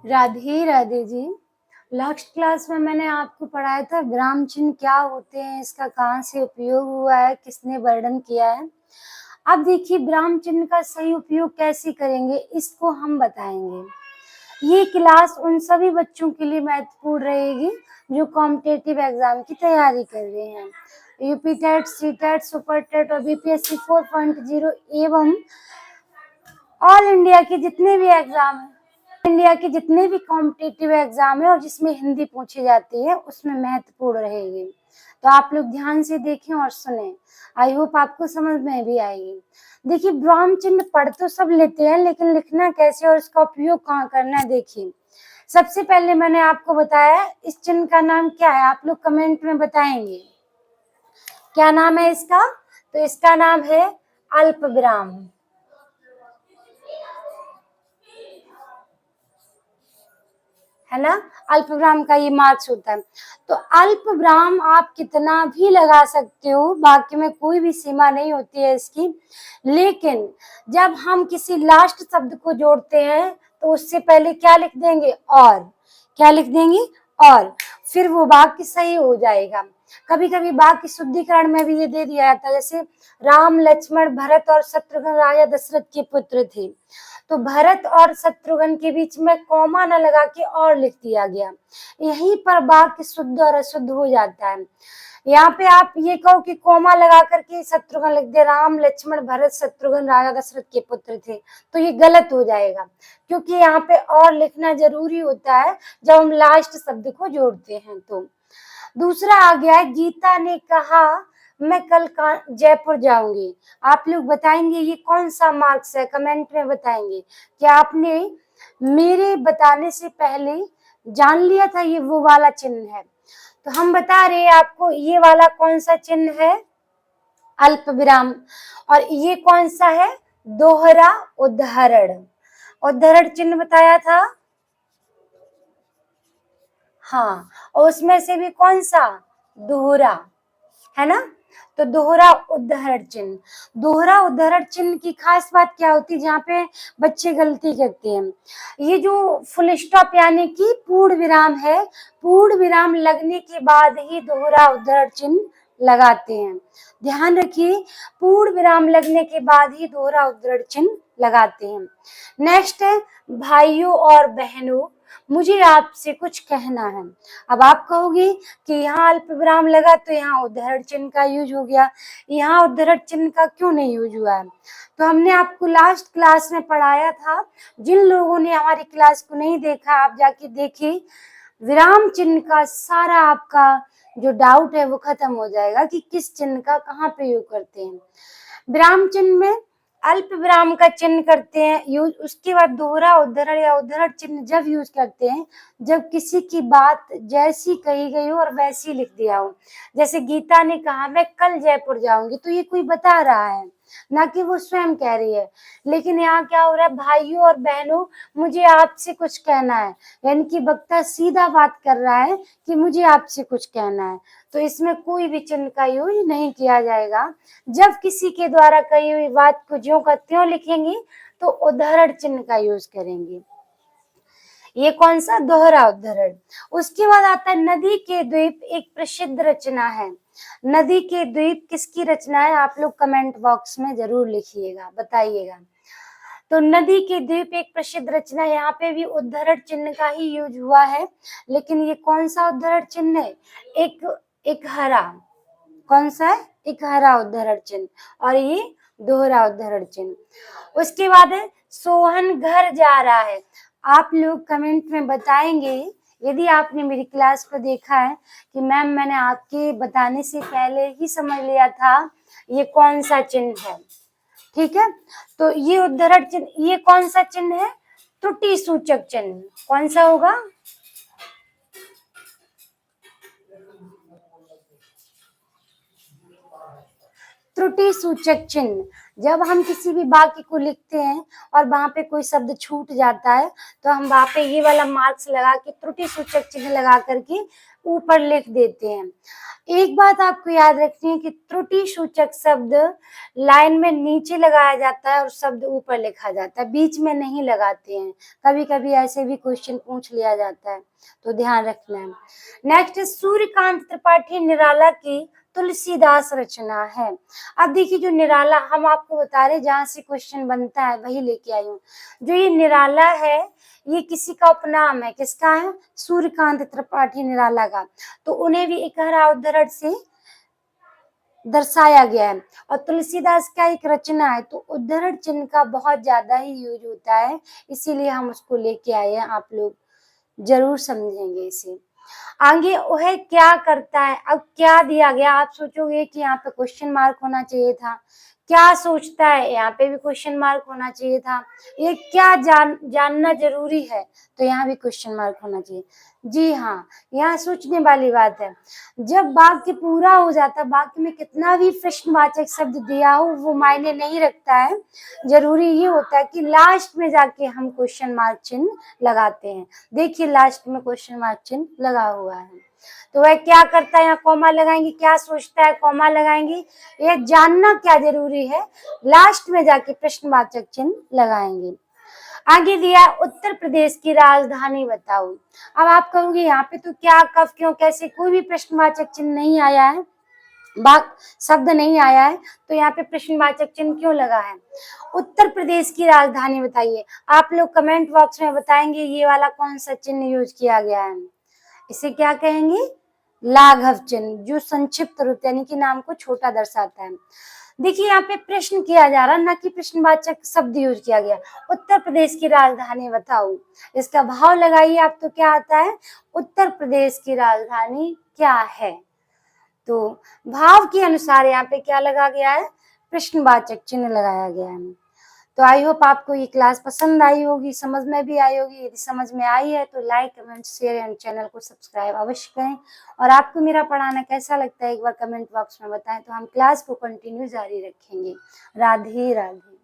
Radhe Radhe ji. Last class में मैंने आपको पढ़ाया था विराम चिन्ह क्या होते हैं, इसका कहाँ से उपयोग हुआ है, किसने वर्णन किया है। अब देखिए विराम चिन्ह का सही उपयोग कैसे करेंगे इसको हम बताएंगे। ये क्लास उन सभी बच्चों के लिए महत्वपूर्ण रहेगी जो कॉम्पिटिटिव एग्जाम की तैयारी कर रहे हैं। UP TET, C TET, super TET और बीपीएससी 4.0 एवं ऑल इंडिया के जितने भी एग्जाम हैं, इंडिया के जितने भी कॉम्पिटिटिव एग्जाम है और जिसमें हिंदी पूछी जाती है उसमें महत्वपूर्ण रहेगी। तो आप लोग ध्यान से देखें और सुने। आई होप आपको समझ में भी आएगी। देखिए विराम चिन्ह पढ़ तो सब लेते हैं लेकिन लिखना कैसे और इसका उपयोग कहाँ करना है। देखिए सबसे पहले मैंने आपको बताया इस चिन्ह का नाम क्या है, आप लोग कमेंट में बताएंगे क्या नाम है इसका। तो इसका नाम है अल्प विराम, है ना। अल्प विराम का ये मार्क्स होता है। तो अल्प विराम आप कितना भी लगा सकते हो, वाक्य में कोई भी सीमा नहीं होती है इसकी। लेकिन जब हम किसी लास्ट शब्द को जोड़ते हैं तो उससे पहले क्या लिख देंगे, और क्या लिख देंगे, और फिर वो वाक्य सही हो जाएगा। कभी कभी वाक्य शुद्धिकरण में भी ये दे दिया जाता है, जैसे राम लक्ष्मण भरत और शत्रुघ्न राजा दशरथ के पुत्र थे, तो भरत और शत्रुघ्न के बीच में कॉमा न लगा के और लिख दिया गया। यहीं पर वाक्य शुद्ध और अशुद्ध हो जाता है। यहाँ पे आप ये कहो कि कोमा लगा करके शत्रुघ्न लिख दे, राम लक्ष्मण भरत शत्रुघ्न राजा दशरथ के पुत्र थे, तो ये गलत हो जाएगा, क्योंकि यहाँ पे और लिखना जरूरी होता है जब हम लास्ट शब्द को जोड़ते हैं। तो दूसरा आ गया है, गीता ने कहा मैं कल जयपुर जाऊंगी। आप लोग बताएंगे ये कौन सा मार्क्स है, कमेंट में बताएंगे। क्या आपने मेरे बताने से पहले जान लिया था ये वो वाला चिन्ह है? तो हम बता रहे हैं आपको ये वाला कौन सा चिन्ह है, अल्प विराम। और ये कौन सा है, दोहरा उदाहरण। उदाहरण चिन्ह बताया था, हाँ, और उसमें से भी कौन सा, दोहरा, है ना। तो दोहरा उदाहरण चिन्ह, दोहरा उदाहरण चिन्ह की खास बात क्या होती है, जहाँ पे बच्चे गलती करते हैं, ये जो फुल स्टॉप यानी कि पूर्ण विराम है, पूर्ण विराम लगने के बाद ही दोहरा उदाहरण चिन्ह लगाते हैं। ध्यान रखिए, पूर्ण विराम लगने के बाद ही दोहरा उदाहरण चिन्ह लगाते हैं। नेक्स्ट है, भाइयों और बहनों मुझे आपसे कुछ कहना है। अब आप कहोगे कि यहाँ अल्प विराम लगा तो यहाँ उद्धरण चिन्ह का यूज हो गया, यहाँ उद्धरण चिन्ह का क्यों नहीं यूज हुआ है। तो हमने आपको लास्ट क्लास में पढ़ाया था, जिन लोगों ने हमारी क्लास को नहीं देखा आप जाके देखिए, विराम चिन्ह का सारा आपका जो डाउट है वो खत्म हो जाएगा कि किस चिन्ह का कहाँ प्रयोग करते हैं। विराम चिन्ह में अल्प विराम का चिन्ह करते हैं यूज, उसके बाद दोहरा उद्धरण या उद्धरण चिन्ह जब यूज करते हैं जब किसी की बात जैसी कही गई हो और वैसी लिख दिया हो। जैसे गीता ने कहा मैं कल जयपुर जाऊंगी, तो ये कोई बता रहा है, ना कि वो स्वयं कह रही है। लेकिन यहाँ क्या हो रहा है, भाइयों और बहनों मुझे आपसे कुछ कहना है, यानी कि वक्ता सीधा बात कर रहा है कि मुझे आपसे कुछ कहना है। तो इसमें कोई भी चिन्ह का यूज नहीं किया जाएगा। जब किसी के द्वारा कही हुई बात को ज्यों का त्यों लिखेंगे तो उदाहरण चिन्ह का यूज करेंगे। ये कौन सा, दोहरा उदाहरण। उसके बाद आता है नदी के द्वीप, एक प्रसिद्ध रचना है। नदी के द्वीप किसकी रचना है, आप लोग कमेंट बॉक्स में जरूर लिखिएगा, बताइएगा। तो नदी के द्वीप एक प्रसिद्ध रचना, यहाँ पे भी उद्धरण चिन्ह का ही यूज हुआ है, लेकिन ये कौन सा उद्धरण चिन्ह है, एक हरा, कौन सा है, एक हरा उद्धरण चिन्ह, और ये दोहरा उद्धरण चिन्ह। उसके बाद है सोहन घर जा रहा है। आप लोग कमेंट में बताएंगे यदि आपने मेरी क्लास को देखा है कि मैम मैंने आपके बताने से पहले ही समझ लिया था ये कौन सा चिन्ह है, ठीक है। तो ये उद्धरण चिन्ह, ये कौन सा चिन्ह है, त्रुटि सूचक चिन्ह। कौन सा होगा, त्रुटि सूचक चिन्ह। जब हम किसी भी वाक्य को लिखते हैं और वहां पे कोई शब्द छूट जाता है तो हम वहां पे ये वाला मार्क्स लगा के त्रुटि सूचक चिन्ह लगा करके ऊपर लिख देते हैं। एक बात आपको याद रखनी है कि त्रुटि सूचक शब्द लाइन में नीचे लगाया जाता है और शब्द ऊपर लिखा जाता है, बीच में नहीं लगाते हैं। कभी कभी ऐसे भी क्वेश्चन पूछ लिया जाता है, तो ध्यान रखना है। नेक्स्ट, सूर्यकांत त्रिपाठी निराला की तुलसीदास रचना है। अब देखिए, जो निराला हम आपको बता रहे, जहां से क्वेश्चन बनता है वही लेके आई हूँ। जो ये निराला है, ये किसी का उपनाम है। किसका है? सूर्यकांत त्रिपाठी निराला का। तो उन्हें भी इकहरा उद्धरण से दर्शाया गया है। और तुलसीदास का एक रचना है, तो उद्धरण चिन्ह का बहुत ज्यादा ही यूज होता है, इसीलिए हम उसको लेके आए हैं। आप लोग जरूर समझेंगे इसे। आगे वह क्या करता है, अब क्या दिया गया। आप सोचोगे कि यहाँ पे क्वेश्चन मार्क होना चाहिए था, क्या सोचता है, यहाँ पे भी क्वेश्चन मार्क होना चाहिए था। ये क्या जानना जरूरी है, तो यहाँ भी क्वेश्चन मार्क होना चाहिए। जी हाँ, यहाँ सोचने वाली बात है। जब वाक्य पूरा हो जाता, वाक्य में कितना भी प्रश्नवाचक शब्द दिया हो वो मायने नहीं रखता है। जरूरी ये होता है कि लास्ट में जाके हम क्वेश्चन मार्क चिन्ह लगाते हैं। देखिए, लास्ट में क्वेश्चन मार्क चिन्ह लगा हुआ है। तो वह क्या करता है, यहाँ कॉमा लगाएंगे, क्या सोचता है, कॉमा लगाएंगे। ये जानना क्या जरूरी है, लास्ट में जाके प्रश्नवाचक चिन्ह लगाएंगे। आगे दिया, उत्तर प्रदेश की राजधानी बताओ। अब आप कहोगे यहाँ पे तो क्या, कब, क्यों, कैसे, कोई भी प्रश्नवाचक चिन्ह नहीं आया है, शब्द नहीं आया है, तो यहाँ पे प्रश्नवाचक चिन्ह क्यों लगा है। उत्तर प्रदेश की राजधानी बताइए। आप लोग कमेंट बॉक्स में बताएंगे ये वाला कौन सा चिन्ह यूज किया गया है। इसे क्या कहेंगे? लाघव चिन्ह, जो संक्षिप्त रूप यानी कि नाम को छोटा दर्शाता है। देखिए, यहाँ पे प्रश्न किया जा रहा, ना कि प्रश्नवाचक शब्द यूज किया गया। उत्तर प्रदेश की राजधानी बताओ, इसका भाव लगाइए आप, तो क्या आता है? उत्तर प्रदेश की राजधानी क्या है। तो भाव के अनुसार यहाँ पे क्या लगा गया है? प्रश्नवाचक चिन्ह लगाया गया है। तो आई होप आपको ये क्लास पसंद आई होगी, समझ में भी आई होगी। यदि समझ में आई है तो like, comment, share and channel को सब्सक्राइब अवश्य करें। और आपको मेरा पढ़ाना कैसा लगता है एक बार कमेंट बॉक्स में बताएं, तो हम क्लास को कंटिन्यू जारी रखेंगे। राधे राधे।